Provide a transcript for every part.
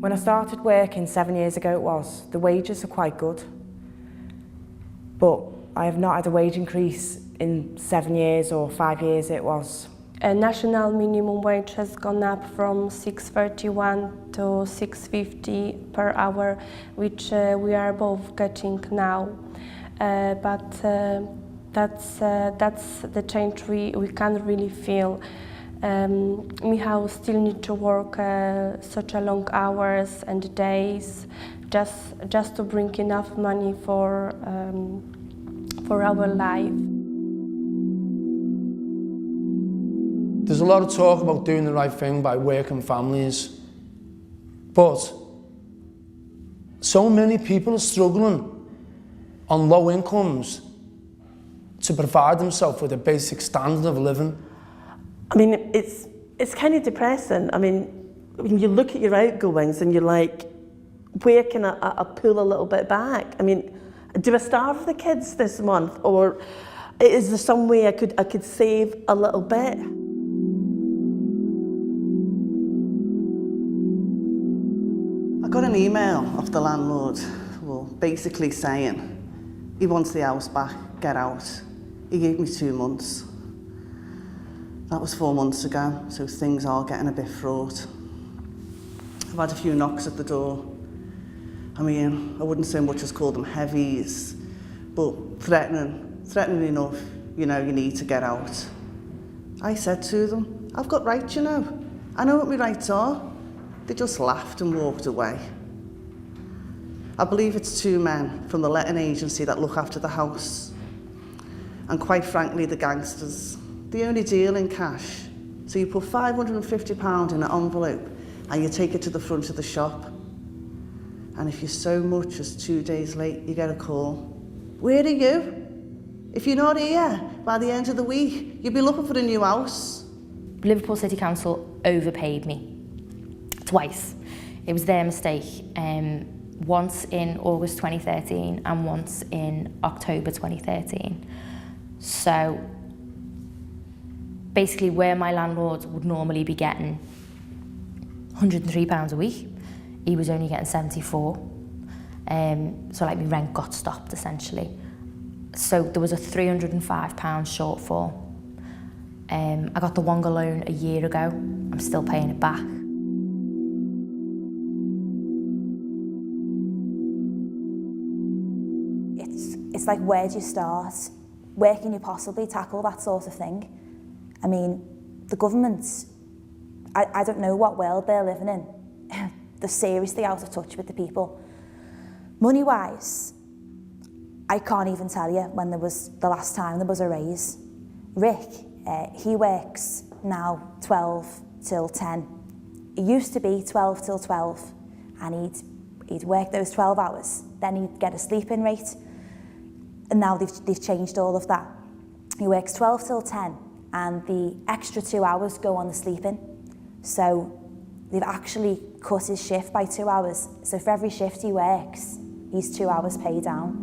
When I started working 7 years ago, the wages are quite good, but I have not had a wage increase in 7 years or 5 years it was. National minimum wage has gone up from 6.31 to 6.50 per hour, which we are both getting now. But that's the change we can't really feel. Michał still need to work such a long hours and days just to bring enough money for our life. There's a lot of talk about doing the right thing by working families, but so many people are struggling on low incomes to provide themselves with a basic standard of living. I mean, it's kind of depressing. I mean, when you look at your outgoings and you're like, where can I pull a little bit back? I mean, do I starve the kids this month, or is there some way I could save a little bit? I got an email off the landlord, basically saying he wants the house back, get out. He gave me 2 months. That was 4 months ago, so things are getting a bit fraught. I've had a few knocks at the door. I mean, I wouldn't so much as call them heavies, but threatening enough, you know, you need to get out. I said to them, I've got rights, you know. I know what my rights are. They just laughed and walked away. I believe it's 2 men from the letting agency that look after the house. And quite frankly, the gangsters, they only deal in cash. So you put £550 in an envelope and you take it to the front of the shop. And if you're so much as 2 days late, you get a call. Where are you? If you're not here by the end of the week, you'll be looking for a new house. Liverpool City Council overpaid me twice. It was their mistake. Once in August 2013 and once in October 2013. So basically where my landlord would normally be getting £103 a week, he was only getting 74. So like my rent got stopped essentially. So there was a £305 shortfall. I got the Wonga loan a year ago. I'm still paying it back. It's like, where do you start? Where can you possibly tackle that sort of thing? I mean, the government, I don't know what world they're living in. They're seriously out of touch with the people. Money-wise, I can't even tell you when there was the last time there was a raise. Rick, he works now 12 till 10. It used to be 12 till 12, and he'd work those 12 hours, then he'd get a sleep-in rate. And now they've changed all of that. He works 12 till 10, and the extra 2 hours go on the sleeping. So they've actually cut his shift by 2 hours. So for every shift he works, he's 2 hours paid down.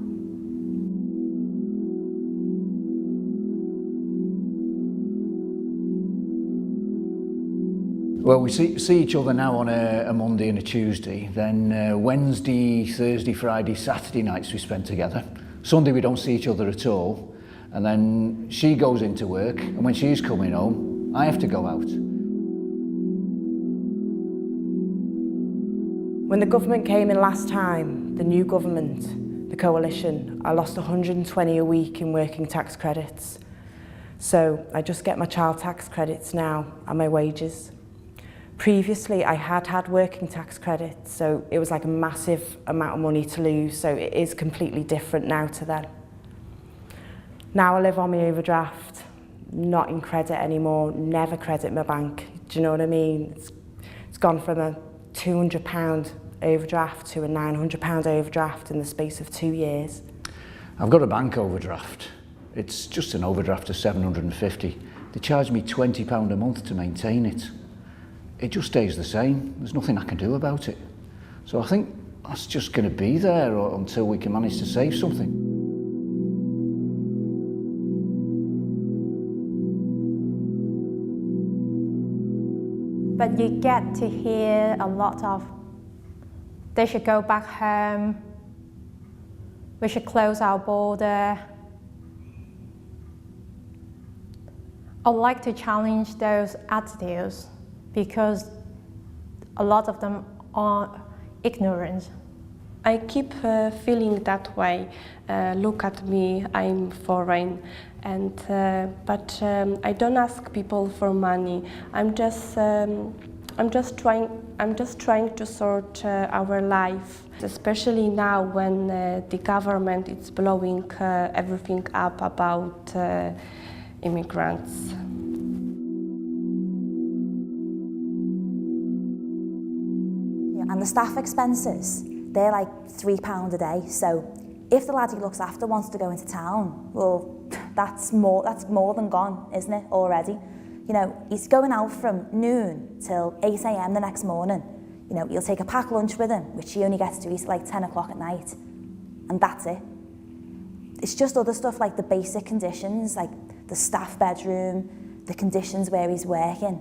Well, we see each other now on a Monday and a Tuesday. Then Wednesday, Thursday, Friday, Saturday nights we spend together. Sunday we don't see each other at all, and then she goes into work, and when she's coming home, I have to go out. When the government came in last time, the new government, the coalition, I lost 120 a week in working tax credits. So I just get my child tax credits now and my wages. Previously, I had working tax credits, so it was like a massive amount of money to lose, so it is completely different now to then. Now I live on my overdraft, not in credit anymore, never credit my bank. Do you know what I mean? It's gone from a £200 overdraft to a £900 overdraft in the space of 2 years. I've got a bank overdraft. It's just an overdraft of £750. They charge me £20 a month to maintain it. It just stays the same. There's nothing I can do about it. So I think that's just going to be there until we can manage to save something. But you get to hear a lot of They should go back home. We should close our border. I'd like to challenge those attitudes because a lot of them are ignorant. I keep feeling that way. Look at me, I'm foreign, and but I don't ask people for money. I'm just trying to sort our life, especially now when the government is blowing everything up about immigrants. And the staff expenses, they're like £3 a day. So if the lad who looks after wants to go into town, well, that's more than gone, isn't it, already? You know, he's going out from noon till 8 AM the next morning. You know, he'll take a packed lunch with him, which he only gets to eat at like 10 o'clock at night. And that's it. It's just other stuff like the basic conditions, like the staff bedroom, the conditions where he's working.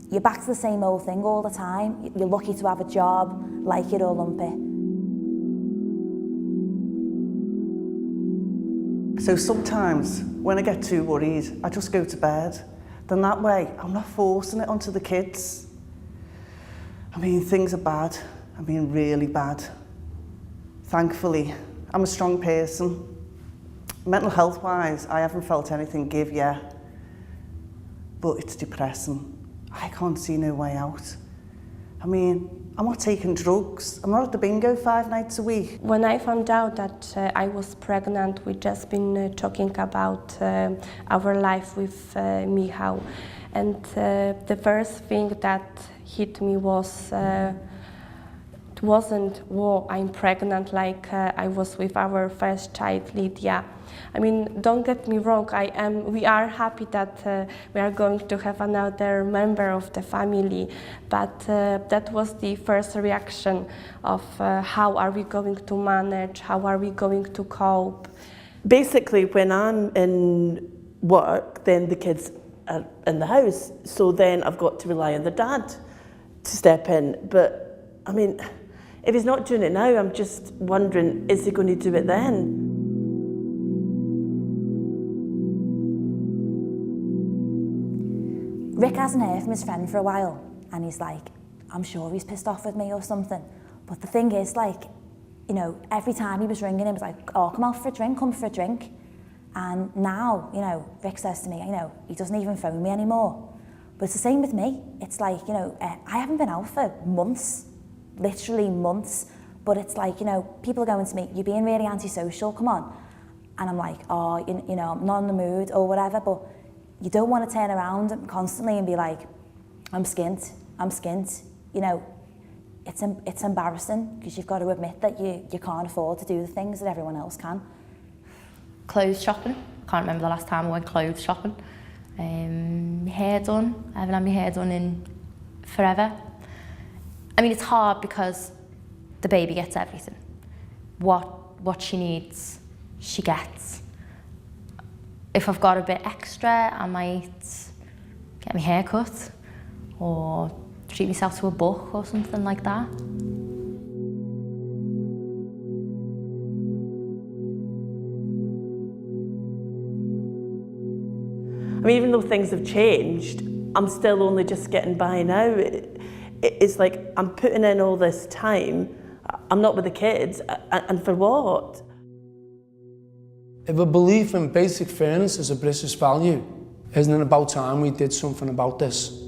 You're back to the same old thing all the time. You're lucky to have a job, like it or lump it. So sometimes when I get too worried, I just go to bed. Then that way, I'm not forcing it onto the kids. I mean, things are bad. I mean, really bad. Thankfully, I'm a strong person. Mental health-wise, I haven't felt anything give yet. But it's depressing. I can't see no way out. I mean, I'm not taking drugs. I'm not at the bingo 5 nights a week. When I found out that I was pregnant, we'd just been talking about our life with Michał. And the first thing that hit me was, it wasn't, whoa, I'm pregnant, like I was with our first child, Lydia. I mean, don't get me wrong, we are happy that we are going to have another member of the family, but that was the first reaction of how are we going to manage, how are we going to cope. Basically, when I'm in work, then the kids are in the house, so then I've got to rely on the dad to step in. But, I mean, if he's not doing it now, I'm just wondering, is he going to do it then? Rick hasn't heard from his friend for a while, and he's like, I'm sure he's pissed off with me or something. But the thing is, like, you know, every time he was ringing him, he was like, oh, come out for a drink, come for a drink. And now, you know, Rick says to me, you know, he doesn't even phone me anymore. But it's the same with me. It's like, you know, I haven't been out for months, literally months. But it's like, you know, people are going to me, you're being really antisocial, come on. And I'm like, oh, you know, I'm not in the mood or whatever, but you don't want to turn around constantly and be like, I'm skint. You know, it's embarrassing because you've got to admit that you can't afford to do the things that everyone else can. Clothes shopping. Can't remember the last time I went clothes shopping. My hair done. I haven't had my hair done in forever. I mean, it's hard because the baby gets everything. What she needs, she gets. If I've got a bit extra, I might get my hair cut or treat myself to a book or something like that. I mean, even though things have changed, I'm still only just getting by now. It's like I'm putting in all this time, I'm not with the kids, and for what? If a belief in basic fairness is a British value, isn't it about time we did something about this?